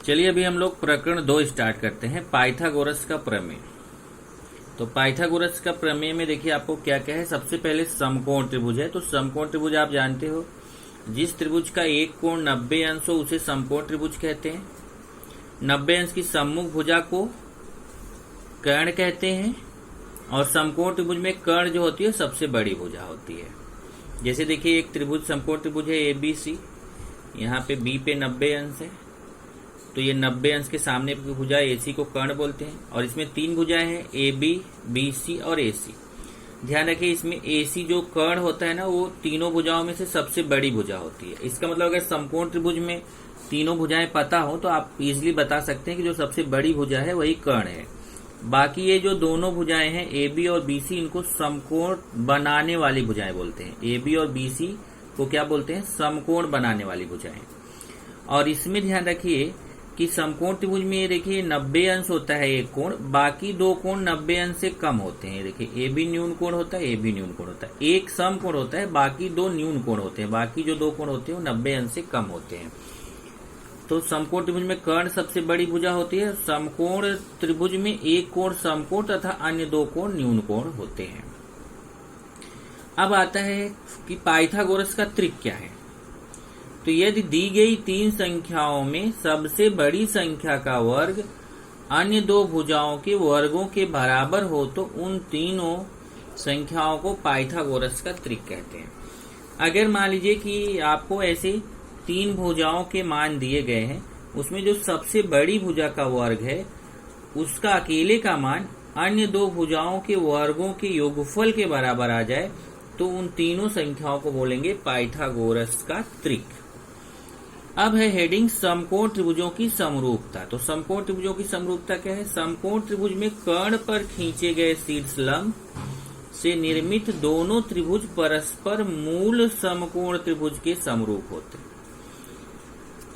चलिए अभी हम लोग प्रकरण 2 स्टार्ट करते हैं, पाइथागोरस का प्रमेय। तो पाइथागोरस का प्रमेय में देखिए आपको क्या क्या है। सबसे पहले समकोण त्रिभुज है। तो समकोण त्रिभुज आप जानते हो, जिस त्रिभुज का एक कोण 90 अंश हो उसे समकोण त्रिभुज कहते हैं। 90 अंश की सम्मुख भुजा को कर्ण कहते हैं और समकोण त्रिभुज में कर्ण जो होती है सबसे बड़ी भुजा होती है। जैसे देखिए एक त्रिभुज समकोण त्रिभुज है ABC, यहाँ पे B पे 90 अंश है, तो ये 90 अंश के सामने की भुजा AC को कर्ण बोलते हैं। और इसमें 3 भुजाएं हैं, AB, BC और AC। ध्यान रखिए इसमें AC जो कर्ण होता है ना, वो तीनों भुजाओं में से सबसे बड़ी भुजा होती है। इसका मतलब अगर समकोण त्रिभुज में तीनों भुजाएं पता हो तो आप इजिली बता सकते हैं कि जो सबसे बड़ी भुजा है वही कर्ण है। बाकी ये जो दोनों भुजाएं हैं AB और BC, इनको समकोण बनाने वाली भुजाएं बोलते हैं। AB और BC को क्या बोलते हैं? समकोण बनाने वाली भुजाएं। और इसमें ध्यान रखिए कि समकोण त्रिभुज में ये देखिए 90 अंश होता है एक कोण, बाकी दो कोण 90 अंश से कम होते हैं। देखिए AB न्यून कोण होता है, AB न्यून कोण होता है। एक सम कोण होता है, बाकी दो न्यून कोण होते हैं। बाकी जो दो कोण होते हैं वो 90 अंश से कम होते हैं। तो समकोण त्रिभुज में कर्ण सबसे बड़ी भुजा होती है। समकोण त्रिभुज में एक कोण समकोण तथा अन्य दो कोण न्यून कोण होते हैं। अब आता है कि पाइथागोरस का त्रिक क्या है। तो यदि दी गई 3 संख्याओं में सबसे बड़ी संख्या का वर्ग अन्य दो भुजाओं के वर्गों के बराबर हो तो उन तीनों संख्याओं को पाइथागोरस का त्रिक कहते हैं। अगर मान लीजिए कि आपको ऐसे 3 भुजाओं के मान दिए गए हैं, उसमें जो सबसे बड़ी भुजा का वर्ग है उसका अकेले का मान अन्य दो भुजाओं के वर्गों के योगफल के बराबर आ जाए तो उन तीनों संख्याओं को बोलेंगे पाइथागोरस का त्रिक। अब है हेडिंग समकोण त्रिभुजों की समरूपता। तो समकोण त्रिभुजों की समरूपता क्या है? समकोण त्रिभुज में कर्ण पर खींचे गए शीर्षलंब से निर्मित दोनों त्रिभुज परस्पर मूल समकोण त्रिभुज के समरूप होते हैं।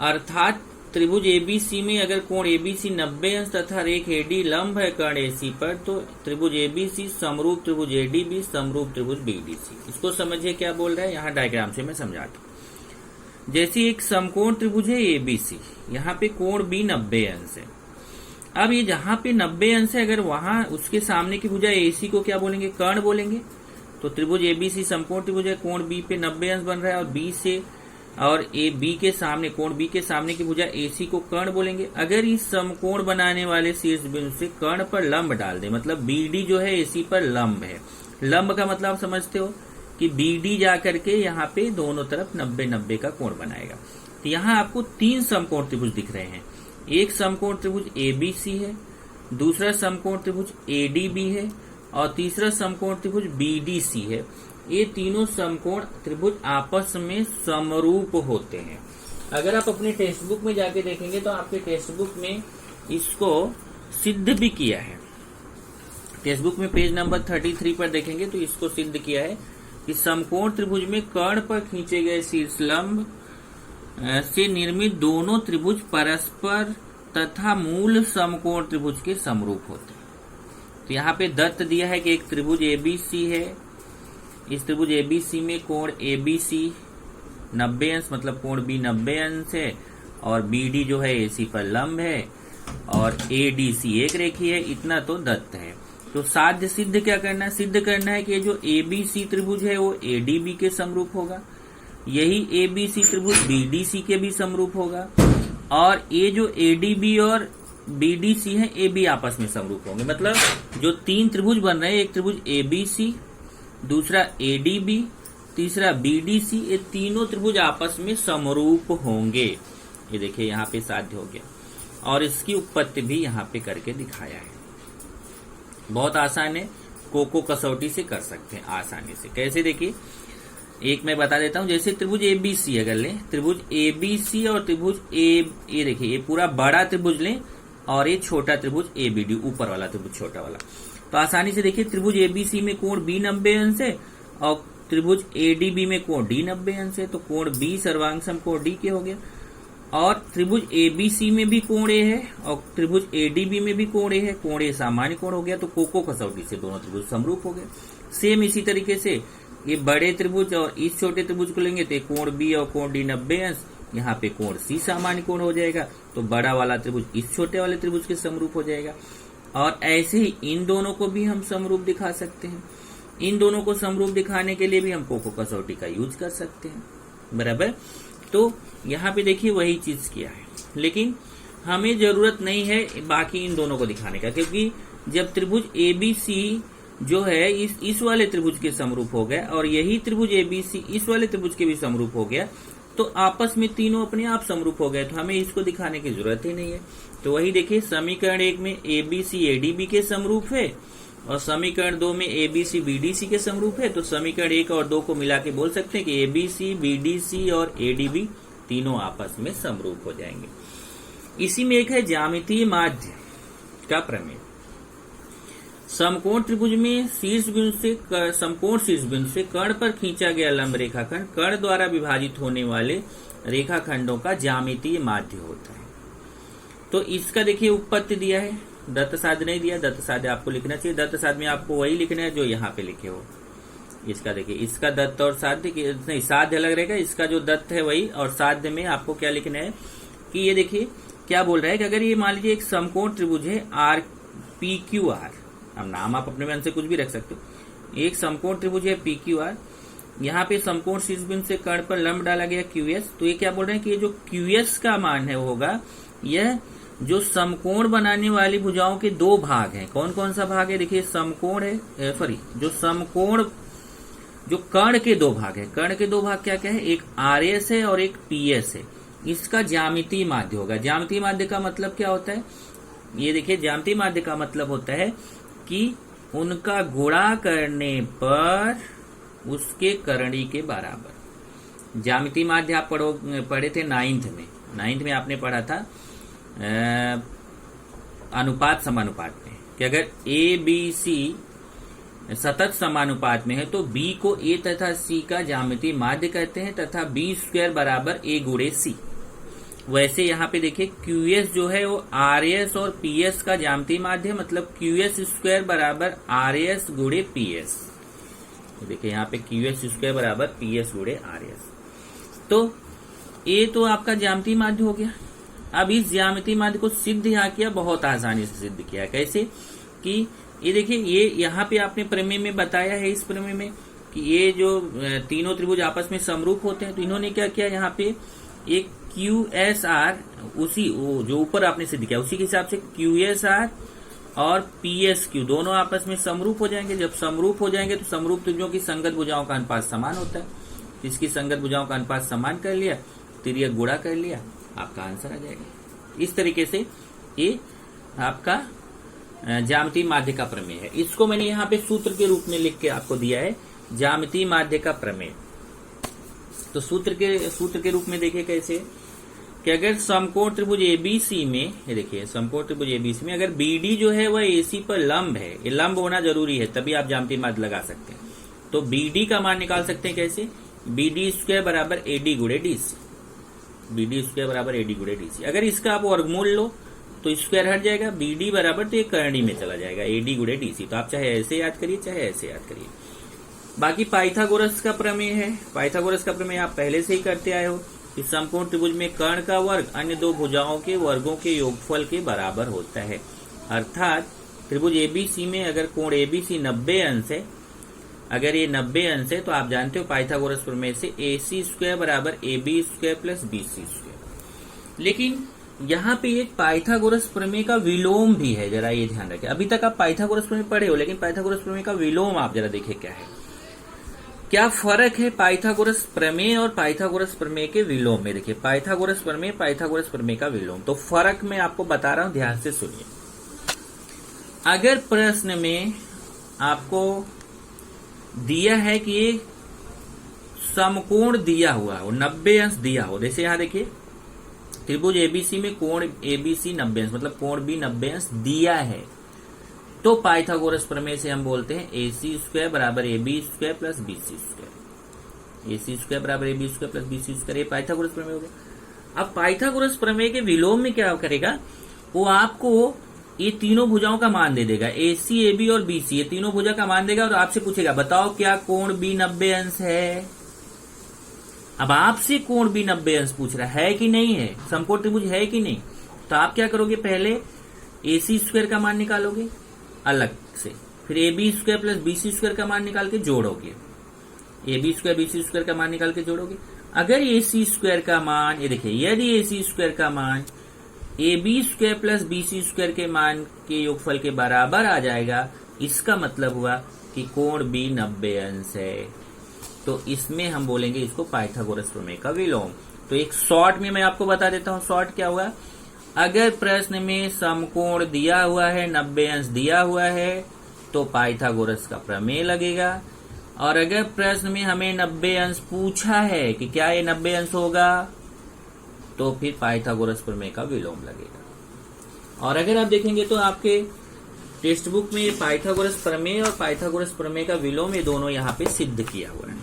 अर्थात त्रिभुज ABC में अगर कोण ABC 90 अंश तथा रेख AD लंब है कर्ण AC पर, तो त्रिभुज ABC समरूप त्रिभुज ADB समरूप त्रिभुज BDC। इसको समझिए क्या बोल रहा है, यहाँ डायग्राम से मैं समझाता हूँ। जैसे एक समकोण त्रिभुज है ABC, यहाँ पे कोण B 90 अंश है। अब ये जहां पे 90 अंश है, अगर वहां उसके सामने की भुजा AC को क्या बोलेंगे? कर्ण बोलेंगे। तो त्रिभुज ABC समकोण त्रिभुज है, कोण B पे 90 अंश बन रहा है और B से और B के सामने कोण B के सामने की भुजा AC को कर्ण बोलेंगे। अगर इस समकोण बनाने वाले शीर्ष बिंदु से कर्ण पर लंब डाल दे, मतलब BD जो है AC पर लंब है। लंब का मतलब समझते हो कि BD जा करके यहाँ पे दोनों तरफ 90-90 का कोण बनाएगा। तो यहाँ आपको 3 समकोण त्रिभुज दिख रहे हैं। एक समकोण त्रिभुज ABC है, दूसरा समकोण त्रिभुज ADB है और तीसरा समकोण त्रिभुज BDC है। ये तीनों समकोण त्रिभुज आपस में समरूप होते हैं। अगर आप अपने टेक्स्ट बुक में जाके देखेंगे तो आपके टेक्स्ट बुक में इसको सिद्ध भी किया है। टेक्स्ट बुक में पेज नंबर 33 पर देखेंगे तो इसको सिद्ध किया है कि समकोण त्रिभुज में कर्ण पर खींचे गए शीर्षलंब से निर्मित दोनों त्रिभुज परस्पर तथा मूल समकोण त्रिभुज के समरूप होते हैं। तो यहाँ पे दत्त दिया है कि एक त्रिभुज ABC है। इस त्रिभुज ABC में कोण ABC 90 अंश, मतलब कोण B 90 अंश है और BD जो है AC पर लंब है और ADC एक रेखी है। इतना तो दत्त है। तो साध्य सिद्ध क्या करना है? सिद्ध करना है कि ये जो ABC त्रिभुज है वो ADB के समरूप होगा, यही ABC त्रिभुज BDC के भी समरूप होगा और ये जो ADB और BDC है ये भी आपस में समरूप होंगे। मतलब जो 3 त्रिभुज बन रहे हैं, एक त्रिभुज ABC, दूसरा ADB, तीसरा BDC, ये तीनों त्रिभुज आपस में समरूप होंगे। ये देखिए यहाँ पे साध्य हो गया और इसकी उत्पत्ति भी यहाँ पे करके दिखाया है। बहुत आसान है, कोको कसौटी से कर सकते हैं आसानी से। कैसे? देखिए एक मैं बता देता हूं। जैसे त्रिभुज ABC अगर लें, त्रिभुज ABC और त्रिभुज ये देखिए ये पूरा बड़ा त्रिभुज लें और ये छोटा त्रिभुज ABD, ऊपर वाला त्रिभुज छोटा वाला। तो आसानी से देखिए त्रिभुज ABC में कोण B 90 अंश है और त्रिभुज ADB में कोण D 90 अंश है। तो कोण B सर्वांग समकोण D के हो गया। और त्रिभुज ABC में भी कोण A है और त्रिभुज ADB में भी कोण A है। कोण A सामान्य कोण हो गया। तो कोको कसौटी से दोनों त्रिभुज समरूप हो गए। सेम इसी तरीके से ये बड़े त्रिभुज और इस छोटे त्रिभुज को लेंगे तो कोण B और कोण D 90 अंश यहाँ पे कोण सी सामान्य कोण हो जाएगा, तो बड़ा वाला त्रिभुज इस छोटे वाले त्रिभुज के समरूप हो जाएगा। और ऐसे ही इन दोनों को भी हम समरूप दिखा सकते हैं। इन दोनों को समरूप दिखाने के लिए भी हम कोको कसौटी का यूज कर सकते हैं, बराबर। तो यहाँ पे देखिए वही चीज किया है, लेकिन हमें जरूरत नहीं है बाकी इन दोनों को दिखाने का, क्योंकि जब त्रिभुज एबीसी जो है इस वाले त्रिभुज के समरूप हो गया और यही त्रिभुज एबीसी इस वाले त्रिभुज के भी समरूप हो गया, तो आपस में तीनों अपने आप समरूप हो गए, तो हमें इसको दिखाने की जरूरत ही नहीं है। तो वही देखिए समीकरण 1 में एबीसी एडीबी के समरूप है और समीकरण 2 में एबीसी बीडीसी के समरूप है। तो समीकरण 1 और 2 को मिला के बोल सकते हैं कि एबीसी बीडीसी और एडीबी तीनों आपस में समरूप हो जाएंगे। इसी में एक है ज्यामितीय माध्य का प्रमेय। समकोण त्रिभुज में शीर्ष बिंदु से समकोण शीर्ष बिंदु से कर्ण पर खींचा गया लंब रेखाखंड कर्ण द्वारा विभाजित होने वाले रेखाखंडों का ज्यामितीय माध्य होता है। तो इसका देखिए उत्पत्ति दिया है, दत्त साध्य नहीं दिया, दत्त साध्य आपको लिखना चाहिए। दत्त साध्य में आपको वही लिखना है जो यहाँ पे लिखे हो। इसका देखिए, इसका दत्त और साध्य नहीं, साध्य अलग रहेगा, इसका जो दत्त है वही, और साध्य में आपको क्या लिखना है कि ये देखिए क्या बोल रहा है कि अगर ये मान लीजिए एक समकोण त्रिभुज है आर पी क्यू आर, अब नाम आप अपने मन से कुछ भी रख सकते हो। एक समकोण त्रिभुज है पी क्यू आर, यहाँ पे समकोण शीर्ष बिंदु से कर्ण पर लंब डाला गया क्यू एस। तो ये क्या बोल रहे हैं कि ये जो क्यू एस का मान है वो होगा, यह जो समकोण बनाने वाली भुजाओं के दो भाग हैं। कौन कौन सा भाग है देखिए, समकोण है, सॉरी जो समकोण जो कर्ण के दो भाग है, कर्ण के दो भाग क्या क्या है, एक आर एस है और एक पी एस है। इसका ज्यामितीय माध्य होगा। ज्यामितीय माध्य का मतलब क्या होता है, ये देखिए ज्यामितीय माध्य का मतलब होता है कि उनका गुणा करने पर उसके करणी के बराबर। ज्यामितीय माध्य आप पढ़े थे नाइन्थ में आपने पढ़ा था अनुपात समानुपात में, कि अगर ए बी सी सतत समानुपात में है तो बी को ए तथा सी का ज्यामितीय माध्य कहते हैं तथा बी स्क्वायर बराबर ए गुणे सी। वैसे यहाँ पे देखिए क्यू एस जो है वो आर एस और पी एस का ज्यामितीय माध्य, मतलब क्यू एस स्क्वायर बराबर आर एस गुणे पी एस। देखिए यहाँ पे क्यू एस स्क्वायर बराबर पी एस गुणे आर एस। तो ए तो आपका ज्यामितीय माध्य हो गया। अब इस ज्यामितीय माध्य को सिद्ध यहाँ किया, बहुत आसानी से सिद्ध किया। कैसे कि ये देखिए, ये यहाँ पे आपने प्रमेय में बताया है, इस प्रमेय में कि ये जो तीनों त्रिभुज आपस में समरूप होते हैं। तो इन्होंने क्या किया, यहाँ पे एक क्यू एस आर, उसी जो ऊपर आपने सिद्ध किया उसी के हिसाब से क्यू एस आर और पी एस क्यू दोनों आपस में समरूप हो जाएंगे। जब समरूप हो जाएंगे तो समरूप त्रिभुजों की संगत भुजाओं का अनुपात समान होता है। इसकी संगत भुजाओं का अनुपात समान कर लिया, तिर्यक गुणा कर लिया, आपका आंसर आ जाएगा। इस तरीके से ये आपका ज्यामितीय माध्य का प्रमेय है। इसको मैंने यहाँ पे सूत्र के रूप में लिख के आपको दिया है, ज्यामितीय माध्य का प्रमेय। तो सूत्र के रूप में देखिए कैसे कि अगर समकोण त्रिभुज एबीसी में, ये देखिए समकोण त्रिभुज एबीसी में अगर बीडी जो है वह एसी पर लंब है, ये लंब होना जरूरी है तभी आप ज्यामितीय माध्य लगा सकते हैं। तो बीडी का मान निकाल सकते हैं कैसे, बीडी स्क्वायर बराबर एडी गुणे डीसी, बीडी स्क्वायर बराबर एडी गुणे डीसी। अगर इसका आप वर्गमूल लो तो स्क्वायर हट जाएगा, बीडी बराबर तो ये करणी में चला जाएगा एडी गुणे डीसी। तो आप चाहे ऐसे याद करिए चाहे ऐसे याद करिए। बाकी पाइथागोरस का प्रमेय है। पाइथागोरस का प्रमेय आप पहले से ही करते आए हो कि समकोण त्रिभुज में कर्ण का वर्ग अन्य दो भुजाओं के वर्गों के योगफल के बराबर होता है। अर्थात त्रिभुज एबीसी में अगर कोण एबीसी 90 अंश है, अगर ये 90 अंश है तो आप जानते हो पाइथागोरस प्रमेय से AC स्क्वायर बराबर AB square plus BC square. लेकिन यहाँ पे एक पाइथागोरस प्रमेय का विलोम भी है, जरा ये ध्यान रखें। अभी तक आप पाइथागोरस प्रमेय पढ़े हो, लेकिन पाइथागोरस प्रमेय का विलोम आप जरा देखिए क्या है, क्या फर्क है पाइथागोरस प्रमेय और पाइथागोरस प्रमेय के विलोम में। देखिए पाइथागोरस प्रमेय, पाइथागोरस प्रमेय का विलोम, तो फर्क मैं आपको बता रहा हूं, ध्यान से सुनिए। अगर प्रश्न में आपको दिया है कि ये समकोण दिया हुआ हो, 90 अंश दिया हो, जैसे यहां देखिए त्रिभुज एबीसी में कोण एबीसी 90 अंश, मतलब कोण भी 90 अंश दिया है, तो पाइथागोरस प्रमेय से हम बोलते हैं AC स्क्वायर बराबर AB square plus BC square. AC square बराबर AB square plus BC square, ये पाइथागोरस प्रमेय हो गया। अब पाइथागोरस प्रमेय के विलोम में क्या करेगा, वो आपको ये तीनों भुजाओं का मान दे देगा, AC, AB और BC, ये तीनों भुजा का मान देगा और आपसे पूछेगा बताओ क्या कोण B 90 अंश है। अब आपसे कोण भी 90 अंश पूछ रहा है कि नहीं है, समकोण त्रिभुज है कि नहीं, तो आप क्या करोगे, पहले AC स्क्वायर का मान निकालोगे अलग से, फिर AB square plus BC square का मान निकाल के जोड़ोगे, AB स्क्वायर BC स्क्वायर का मान निकाल के जोड़ोगे। अगर AC स्क्वायर का मान, ये देखिए, यदि AC स्क्वायर का मान AB square plus BC square के मान के योगफल के बराबर आ जाएगा, इसका मतलब हुआ कि कोण भी 90 अंश है। तो इसमें हम बोलेंगे इसको पाइथागोरस प्रमेय का विलोम। तो एक शॉर्ट में मैं आपको बता देता हूं, शॉर्ट क्या हुआ, अगर प्रश्न में समकोण दिया हुआ है, 90 अंश दिया हुआ है, तो पाइथागोरस का प्रमेय लगेगा। और अगर प्रश्न में हमें 90 अंश पूछा है कि क्या ये 90 अंश होगा, तो फिर पाइथागोरस प्रमेय का विलोम लगेगा। और अगर आप देखेंगे तो आपके टेक्स्ट बुक में ये पाइथागोरस प्रमेय और पाइथागोरस प्रमेय का विलोम, ये दोनों यहाँ पे सिद्ध किया हुआ है।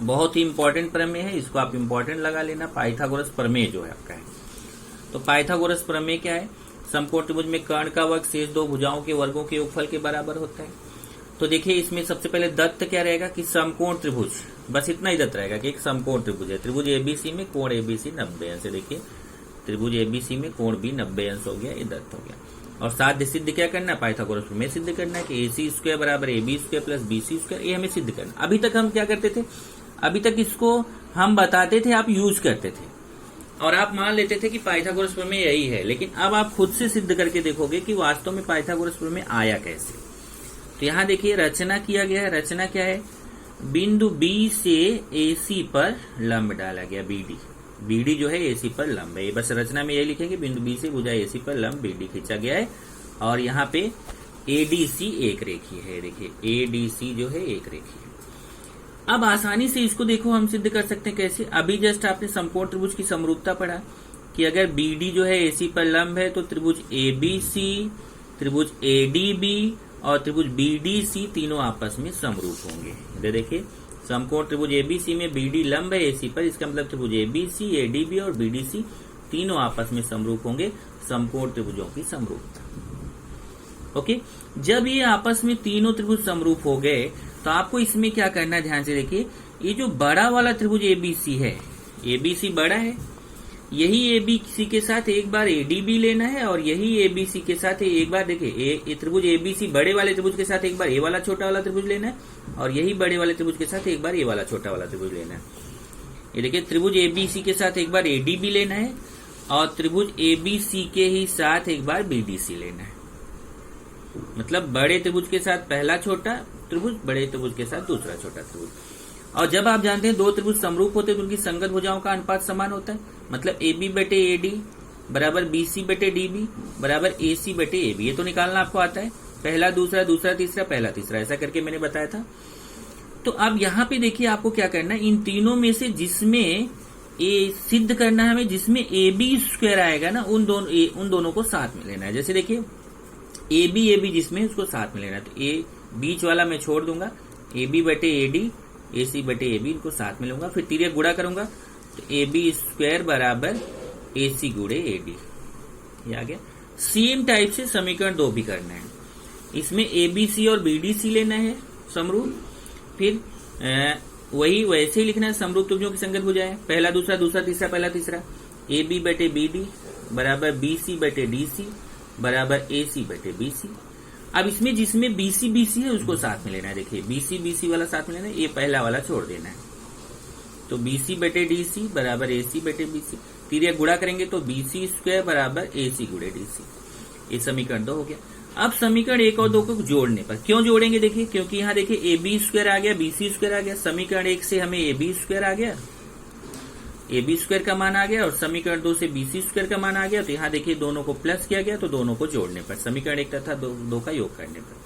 बहुत ही इंपॉर्टेंट प्रमेय है, इसको आप इंपॉर्टेंट लगा लेना। पाइथागोरस प्रमेय जो है आपका है, तो पाइथागोरस प्रमेय क्या है, समकोण त्रिभुज में कर्ण का वर्ग शेष दो भुजाओं के वर्गों के योगफल के बराबर होता है। तो देखिए इसमें सबसे पहले दत्त क्या रहेगा कि समकोण त्रिभुज, बस इतना ही दत्त रहेगा कि एक समकोण त्रिभुज है, त्रिभुज एबीसी में कोण एबीसी 90 अंश है। देखिए त्रिभुज एबीसी में कोण भी 90 अंश हो गया, ये दत्त हो गया। और साथ सिद्ध क्या करना है, पाइथागोरस प्रमेय सिद्ध करना है कि AC स्क्वायर बराबर AB square plus BC square, ये हमें सिद्ध करना। अभी तक हम क्या करते थे, अभी तक इसको हम बताते थे, आप यूज करते थे और आप मान लेते थे कि पाइथागोरस प्रमेय यही है, लेकिन अब आप खुद से सिद्ध करके देखोगे कि वास्तव में पाइथागोरस प्रमेय आया कैसे। तो यहाँ देखिए रचना किया गया है, रचना क्या है, बिंदु B से AC पर लंब डाला गया, BD जो है AC पर लंब है। ये बस रचना में यही लिखेंगे, बिंदु B से भुजा AC पर लंब BD खींचा गया है और यहाँ पे ADC एक रेखी है। देखिए ADC जो है एक रेखी है। अब आसानी से इसको देखो हम सिद्ध कर सकते हैं कैसे। अभी जस्ट आपने समकोण त्रिभुज की समरूपता पढ़ा कि अगर BD जो है AC पर लंब है तो त्रिभुज ABC, त्रिभुज ADB और त्रिभुज BDC तीनों आपस में समरूप होंगे। इधर देखिए समकोण त्रिभुज ABC में BD लंब है AC पर, इसका मतलब त्रिभुज ABC, ADB और BDC तीनों आपस में समरूप होंगे, समकोण त्रिभुजों की समरूपता। ओके, जब ये आपस में तीनों त्रिभुज समरूप हो गए तो आपको इसमें क्या करना है, ध्यान से देखिए, ये जो बड़ा वाला त्रिभुज ABC है, ABC बड़ा है, यही ABC के साथ एक बार ADB लेना है और यही ABC के साथ एक बार, देखिए ये त्रिभुज ABC बड़े वाले त्रिभुज के साथ एक बार ये वाला छोटा वाला त्रिभुज लेना है और यही बड़े वाले त्रिभुज के साथ एक बार ये वाला छोटा वाला त्रिभुज लेना है। ये देखिए त्रिभुज ABC के साथ एक बार ADB लेना है और त्रिभुज ABC के ही साथ एक बार BDC लेना है। मतलब बड़े त्रिभुज के साथ पहला छोटा त्रिभुज, बड़े त्रिभुज के साथ दूसरा छोटा त्रिभुज। और जब आप जानते हैं दो त्रिभुज समरूप होते हैं तो उनकी संगत भुजाओं का अनुपात समान होता है, मतलब AB बटे AD बराबर BC बटे DB बराबर AC बटे AB। ये तो निकालना आपको आता है, पहला दूसरा, दूसरा तीसरा, पहला तीसरा, ऐसा करके मैंने बताया था। तो अब यहाँ पे देखिए आपको क्या करना है, इन तीनों में से जिसमें ए सिद्ध करना है हमें, जिसमें AB स्क्वायर आएगा ना, उन दोनों को साथ में लेना है। जैसे देखिए AB जिसमें उसको साथ में लेना है, तो ए बीच वाला मैं छोड़ दूंगा, AB बटे AD, AC बटे AB इनको साथ में लूंगा, फिर तिर्यक गुणा करूंगा तो AB स्क्वायर बराबर AC गुणे AD, ये आ गया। सेम टाइप से समीकरण 2 भी करना है, इसमें ABC और BDC लेना है समरूप, फिर वही वैसे ही लिखना है, समरूप त्रिभुजों की संगत भुजाएं, पहला दूसरा, दूसरा तीसरा, पहला तीसरा, AB बटे BD बराबर BC बटे DC बराबर AC बटे BC। अब इसमें जिसमें BC है उसको साथ में लेना है। देखिए BC वाला साथ में लेना है, ये पहला वाला छोड़ देना है, तो BC बटे DC बराबर AC बटे BC, तिर्यक गुणा करेंगे तो BC स्क्वायर बराबर AC गुणे DC। ये समीकरण 2 हो गया। अब समीकरण 1 और 2 को जोड़ने पर, क्यों जोड़ेंगे, देखिए क्योंकि यहाँ देखिए AB स्क्वायर आ गया, BC स्क्वायर आ गया, समीकरण 1 से हमें AB स्क्वायर आ गया, AB स्क्वायर का मान आ गया और समीकरण 2 से BC स्क्वायर का मान आ गया। तो यहाँ देखिए दोनों को प्लस किया गया, तो दोनों को जोड़ने पर, समीकरण 1 तथा 2 का योग करने पर,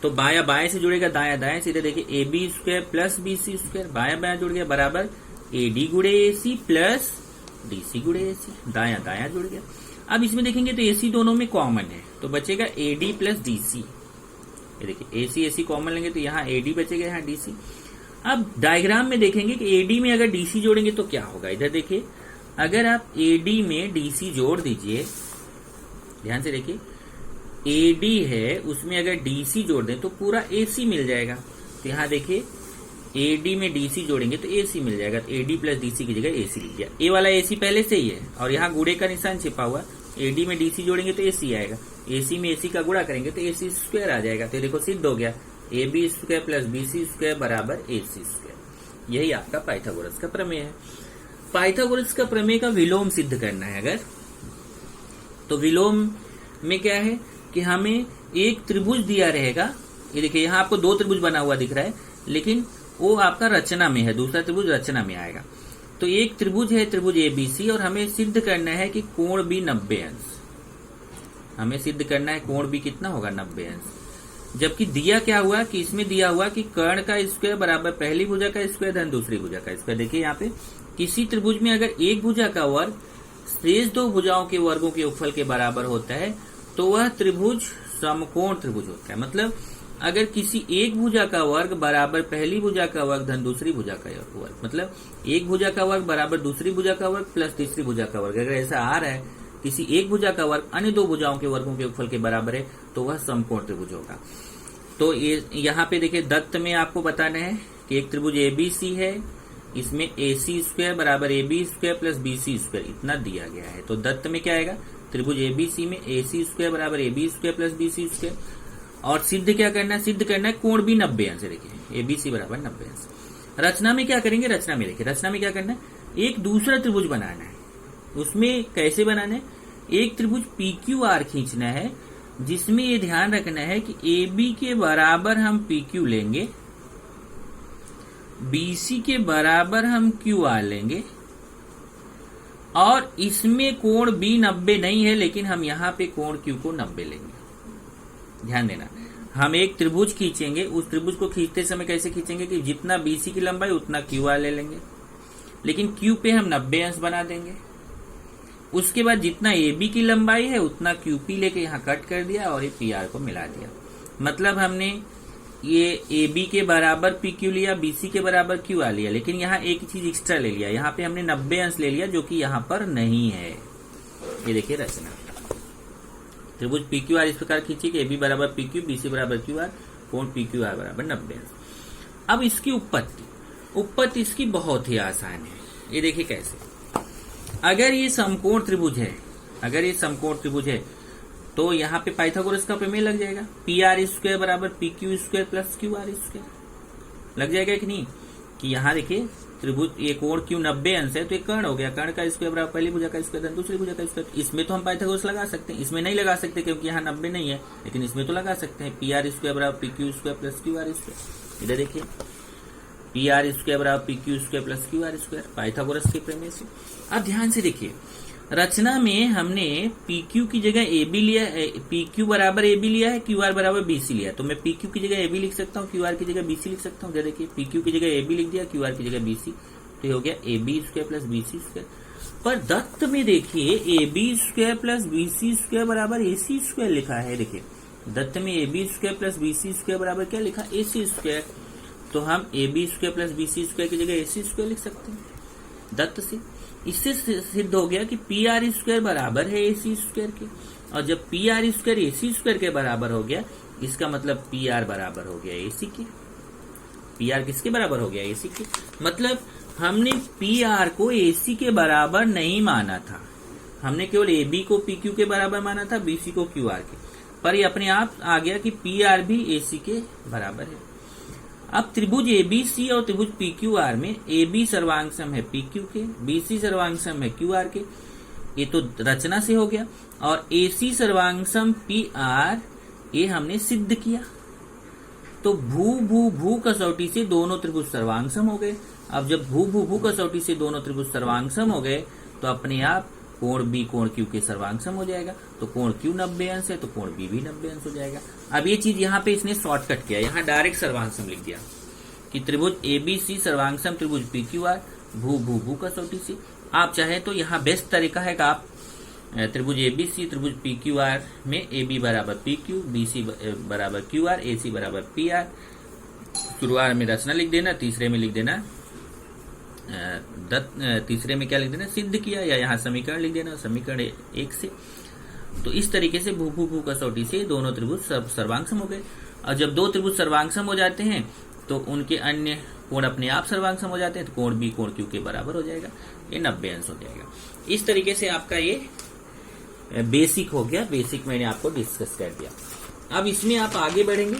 तो बायां बाएं से जुड़ेगा, दायां दाएं से। देखिए AB square plus BC square बायां बायां जुड़ गया बराबर AD गुणे AC प्लस DC गुणे AC, दायां दायां जुड़ गया। अब इसमें देखेंगे तो AC दोनों में कॉमन है, तो बचेगा AD प्लस DC। ये देखिए AC कॉमन लेंगे तो यहाँ AD बचेगा, यहाँ DC। अब डायग्राम में देखेंगे कि AD में अगर DC जोड़ेंगे तो क्या होगा। इधर देखिए अगर आप AD में DC जोड़ दीजिए, ध्यान से देखिए AD है उसमें अगर DC जोड़ दें तो पूरा AC मिल जाएगा। तो यहाँ देखिए एडी में डीसी जोड़ेंगे तो एसी मिल जाएगा, तो एडी प्लस डीसी की जगह एसी लिख दिया। ए वाला एसी पहले से ही है और यहाँ गुणे का निशान छिपा हुआ, एडी में डीसी जोड़ेंगे तो एसी आएगा, एसी में एसी का गुणा करेंगे तो एसी स्क्वायर आ जाएगा। तो देखो सिद्ध हो गया, A B square plus BC square बराबर एसी स्क्वायर। यही आपका पाइथागोरस का प्रमेय है। पाइथागोरस का प्रमेय का विलोम सिद्ध करना है अगर, तो विलोम में क्या है कि हमें एक त्रिभुज दिया रहेगा, ये देखिए यहाँ आपको दो त्रिभुज बना हुआ दिख रहा है, लेकिन वो आपका रचना में है, दूसरा त्रिभुज रचना में आएगा। तो एक त्रिभुज है त्रिभुज एबीसी और हमें सिद्ध करना है कि कोण बी 90 अंश। हमें सिद्ध करना है कोण बी कितना होगा 90 अंश। जबकि दिया क्या हुआ कि इसमें दिया हुआ कि कर्ण का स्क्वायर बराबर पहली भुजा का स्क्वायर धन दूसरी भुजा का स्क्वायर। देखिए यहाँ पे किसी त्रिभुज में अगर एक भुजा का वर्ग शेष दो भुजाओं के वर्गों के योगफल के बराबर होता है तो वह त्रिभुज समकोण त्रिभुज होता है। मतलब अगर किसी एक भुजा का वर्ग बराबर पहली भुजा का वर्ग धन दूसरी भुजा का वर्ग, मतलब एक भुजा का वर्ग बराबर दूसरी भुजा का वर्ग प्लस तीसरी भुजा का वर्ग, अगर ऐसा आ रहा है किसी एक भुजा का वर्ग अन्य दो भुजाओं के वर्गों के योगफल के बराबर है तो वह समकोण त्रिभुज होगा। तो ये यहाँ पे देखिए दत्त में आपको बताना है कि एक त्रिभुज एबीसी है, इसमें AC स्क्वायर बराबर AB square plus BC square इतना दिया गया है। तो दत्त में क्या आएगा, त्रिभुज ABC में AC स्क्वायर बराबर AB square plus BC square. और सिद्ध क्या करना है, सिद्ध करना है कोण भी 90 अंश। देखिए ABC बराबर 90 अंश। रचना में क्या करेंगे, रचना में देखिए रचना में क्या करना है, एक दूसरा त्रिभुज बनाना है। उसमें कैसे बनाना है, एक त्रिभुज PQR खींचना है जिसमें ये ध्यान रखना है कि AB के बराबर हम PQ लेंगे, BC के बराबर हम QR लेंगे और इसमें कोण B 90 नहीं है लेकिन हम यहाँ पे कोण Q को 90 लेंगे। ध्यान देना, हम एक त्रिभुज खींचेंगे, उस त्रिभुज को खींचते समय कैसे खींचेंगे कि जितना BC की लंबाई उतना QR ले लेंगे, लेकिन Q पे हम 90 अंश बना देंगे। उसके बाद जितना AB की लंबाई है उतना QP लेके यहाँ कट कर दिया और ये PR को मिला दिया। मतलब हमने ये AB के बराबर PQ लिया, BC के बराबर QR लिया, लेकिन यहाँ एक चीज एक्स्ट्रा ले लिया, यहाँ पे हमने 90 अंश ले लिया जो कि यहाँ पर नहीं है। ये देखिए रचना, त्रिभुज PQR इस प्रकार खींचिए कि AB बराबर PQ, BC बराबर QR, कोण PQR बराबर 90 अंश। अब इसकी उत्पत्ति इसकी बहुत ही आसान है। ये देखिए कैसे, अगर ये समकोण त्रिभुज है, अगर ये समकोण त्रिभुज है तो यहाँ पे पाइथागोरस का प्रमेय लग जाएगा, PR स्क्वायर बराबर PQ square plus QR square लग जाएगा कि नहीं। कि यहाँ देखिए त्रिभुज ये कोण Q 90 अंश है तो ये कर्ण हो गया, कर्ण का स्क्वायर बराबर पहली भुजा का स्क्वायर धन दूसरी भुजा का स्क्वायर। इसमें तो हम पाइथागोरस लगा सकते हैं, इसमें नहीं लगा सकते क्योंकि यहाँ 90 नहीं है, लेकिन इसमें तो लगा सकते हैं। PR स्क्वायर बराबर PQ square plus QR square. इधर देखिए PR स्क्वायर बराबर PQ square plus QR square Pythagoras के प्रमेय से। अब ध्यान से देखिए, रचना में हमने PQ की जगह AB लिया, PQ बराबर AB लिया है, QR बराबर BC लिया, तो मैं PQ की जगह AB लिख सकता हूँ, QR की जगह BC लिख सकता हूँ। देखिए PQ की जगह AB लिख दिया, QR की जगह BC, तो ये हो गया AB square plus BC square. पर दत्त में देखिए AB square plus BC square बराबर AC स्क्वायर लिखा है। देखिए दत्त में AB square plus BC square बराबर क्या लिखा, AC स्क्वायर। तो हम AB square plus BC square की जगह AC स्क्वायर लिख सकते हैं दत्त से। इससे सिद्ध हो गया कि PR स्क्वायर बराबर है AC स्क्वायर के, और जब PR स्क्वायर AC स्क्वायर के बराबर हो गया इसका मतलब PR बराबर हो गया AC के। PR किसके बराबर हो गया, AC के। मतलब हमने PR को AC के बराबर नहीं माना था, हमने केवल AB को PQ के बराबर माना था, BC को QR के, पर ये अपने आप आ गया कि PR भी AC के बराबर है। अब त्रिभुज ABC और त्रिभुज PQR में AB सर्वांगसम है PQ के, BC सर्वांगसम है QR के, ये तो रचना से हो गया, और AC सर्वांगसम PR ये हमने सिद्ध किया। तो भू कसौटी से दोनों त्रिभुज सर्वांगसम हो गए। अब जब भू कसौटी से दोनों त्रिभुज सर्वांगसम हो गए तो अपने आप कोण B कोण Q के सर्वांगसम हो जाएगा। तो कोण Q 90 अंश है तो कोण B भी 90 अंश हो जाएगा। अब ये चीज यहाँ पे इसने शॉर्टकट किया, यहाँ डायरेक्ट सर्वांगसम लिख दिया कि त्रिभुज ABC सर्वांगसम त्रिभुज PQR भू कसौटी से। आप चाहे तो यहाँ बेस्ट तरीका है कि आप त्रिभुज ABC त्रिभुज PQR में AB बराबर PQ, BC बराबर QR, AC बराबर PR, शुरुआत में रचना लिख देना, तीसरे में लिख देना तीसरे में क्या लिख देना, सिद्ध किया, या यहाँ समीकरण लिख देना, समीकरण 1 से। तो इस तरीके से भू कसौटी से दोनों त्रिभुज सर्वांगसम हो गए। और जब दो त्रिभुज सर्वांगसम हो जाते हैं तो उनके अन्य कोण अपने आप सर्वांग सम हो जाते हैं, तो कोण बी कोण क्यू के बराबर हो जाएगा, ये 90 अंश हो जाएगा। इस तरीके से आपका ये बेसिक हो गया, बेसिक मैंने आपको डिस्कस कर दिया। अब इसमें आप आगे बढ़ेंगे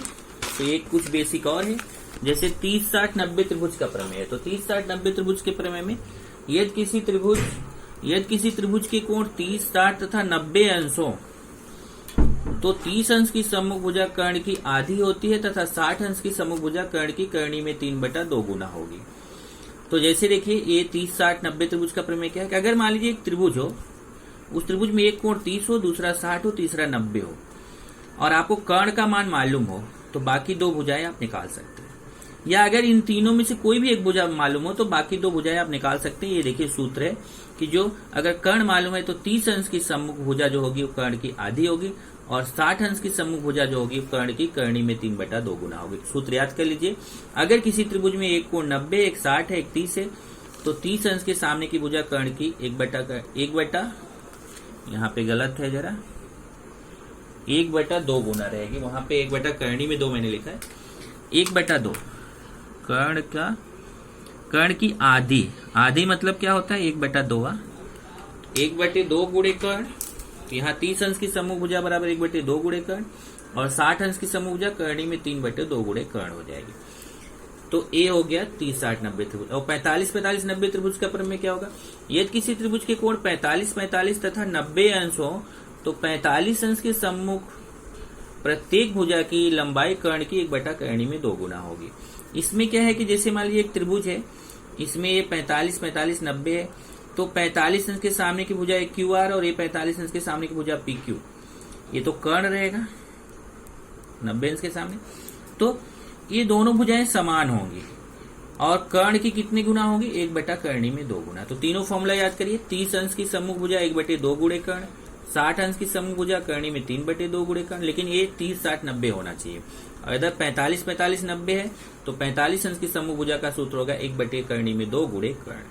तो एक कुछ बेसिक और है, जैसे 30 60 90 त्रिभुज का प्रमेय है। तो 30 60 90 त्रिभुज के प्रमेय में यदि किसी त्रिभुज के कोण 30 60 तथा 90 अंश हो तो 30 अंश की सम्मुख भुजा कर्ण की आधी होती है तथा 60 अंश की सम्मुख भुजा कर्ण की करणी में 3/2 गुना होगी। तो जैसे देखिए ये 30 60 90 त्रिभुज का प्रमेय क्या है कि अगर मान लीजिए एक त्रिभुज हो, उस त्रिभुज में एक कोण 30 हो, दूसरा 60 हो, तीसरा 90 हो, और आपको कर्ण का मान मालूम हो तो बाकी दो भुजाएं आप निकाल सकते हैं। या अगर इन तीनों में से कोई भी एक भुजा मालूम हो तो बाकी दो भुजाएं आप निकाल सकते हैं। ये देखिए सूत्र है कि जो अगर कर्ण मालूम है तो 30 अंश की सम्मुख भुजा जो होगी वो कर्ण की आधी होगी, और 60 अंश की सम्मुख भुजा जो होगी कर्ण की करणी में 3/2 गुना होगी। सूत्र याद कर लीजिए, अगर किसी त्रिभुज में एक कोण 90, एक 60 है, एक 30 है, तो 30 अंश के सामने की भुजा कर्ण की एक बटा यहाँ पे गलत है जरा, 1/2 गुना रहेगी। वहां पे 1 करणी में 2 मैंने लिखा है, 1/2 कर्ण की आधी मतलब क्या होता है 1/2, 1/2 गुणे कर्ण। तो यहाँ 30 अंश की सम्मुख भुजा बराबर 1/2 गुणे कर्ण, और 60 अंश की सम्मुख भुजा करणी में 3/2 गुणे कर्ण हो जाएगी। तो ए हो गया 30 60 90 त्रिभुज। और 45 45 90 त्रिभुज का प्रमेय क्या होगा, यदि किसी त्रिभुज के कोण 45 45 तथा 90 अंश हो तो 45 अंश के सम्मुख प्रत्येक भुजा की लंबाई कर्ण की 1/2 करणी में 2 गुना होगी। इसमें क्या है कि जैसे मान लीजिए एक त्रिभुज है, इसमें ये 45 45 90 है, तो 45 अंश के सामने की भुजा क्यू आर और ये 45 अंश के सामने की भुजा पी क्यू, ये तो कर्ण रहेगा 90 अंश के सामने। तो ये दोनों भुजाएं समान होंगी और कर्ण की कितने गुना होगी 1/2 करणी में 2 गुना। तो तीनों फॉर्मूला याद करिए, 30 अंश की सम्मुख भुजा 1/2 गुणे कर्ण, 60 अंश की सम्मुख भुजा करणी में 3/2 गुणे कर्ण, लेकिन ये 30 60 90 होना चाहिए। अगर 45 45 90 है तो 45 अंश की सम्मुख भुजा का सूत्र होगा 1/2 करणी में 2 गुणे कर्ण।